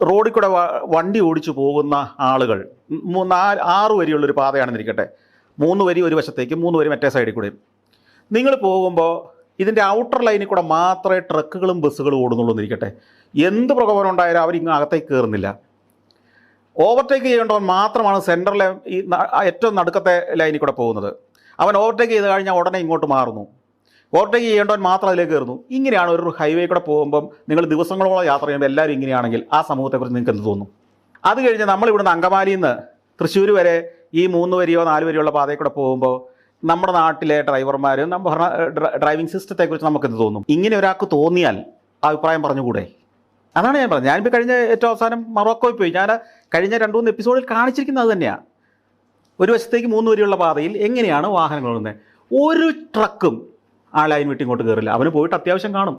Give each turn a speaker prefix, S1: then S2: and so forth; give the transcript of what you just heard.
S1: റോഡിൽ കൂടെ വണ്ടി ഓടിച്ചു പോകുന്ന ആളുകൾ 6 വരിയുള്ളൊരു പാതയാണെന്നിരിക്കട്ടെ, 3 വരി ഒരു വശത്തേക്കും 3 വരി മറ്റേ സൈഡിൽ കൂടെയും നിങ്ങൾ പോകുമ്പോൾ ഇതിൻ്റെ ഔട്ടർ ലൈനിൽ കൂടെ മാത്രമേ ട്രക്കുകളും ബസ്സുകളും ഓടുന്നുള്ളൂ എന്നിരിക്കട്ടെ, എന്ത് പ്രകോപനം ഉണ്ടായാലും അവരിങ്ങ് അകത്തേക്ക് കയറുന്നില്ല. ഓവർടേക്ക് ചെയ്യേണ്ടവൻ മാത്രമാണ് സെൻറ്ററിലെ ഈ ഏറ്റവും നടുക്കത്തെ ലൈനിൽ കൂടെ പോകുന്നത്. അവൻ ഓവർടേക്ക് ചെയ്ത് കഴിഞ്ഞാൽ ഉടനെ ഇങ്ങോട്ട് മാറുന്നു. ഓവർടേക്ക് ചെയ്യേണ്ടവൻ മാത്രം അതിലേക്ക് കയറുന്നു. ഇങ്ങനെയാണ് ഒരു ഹൈവേ കൂടെ പോകുമ്പം നിങ്ങൾ ദിവസങ്ങളോളം യാത്ര ചെയ്യുമ്പോൾ എല്ലാവരും ഇങ്ങനെയാണെങ്കിൽ ആ സമൂഹത്തെക്കുറിച്ച് നിങ്ങൾക്ക് എന്ത് തോന്നും? അത് കഴിഞ്ഞ് നമ്മളിവിടുന്ന് അങ്കമാലിയിൽ നിന്ന് തൃശ്ശൂർ വരെ ഈ 3 വരിയോ 4 വരിയോ ഉള്ള പാതയിൽ കൂടെ പോകുമ്പോൾ നമ്മുടെ നാട്ടിലെ ഡ്രൈവർമാരും ഡ്രൈവിംഗ് സിസ്റ്റത്തെക്കുറിച്ച് നമുക്ക് എന്ത് തോന്നും? ഇങ്ങനെ ഒരാൾക്ക് തോന്നിയാൽ അഭിപ്രായം പറഞ്ഞുകൂടെ? അതാണ് ഞാൻ പറഞ്ഞത്. ഞാനിപ്പോൾ കഴിഞ്ഞ ഏറ്റവും അവസാനം മൊറോക്കോയിൽ പോയി. ഞാൻ കഴിഞ്ഞ 2-3 എപ്പിസോഡിൽ കാണിച്ചിരിക്കുന്നത് അത് തന്നെയാണ്. ഒരു വശത്തേക്ക് 3 വരിയുള്ള പാതയിൽ എങ്ങനെയാണ് വാഹനങ്ങൾ ഓടുന്നത്. ഒരു ട്രക്കും ആ ലൈൻ വിട്ട് ഇങ്ങോട്ട് കയറില്ല. അവന് പോയിട്ട് അത്യാവശ്യം കാണും.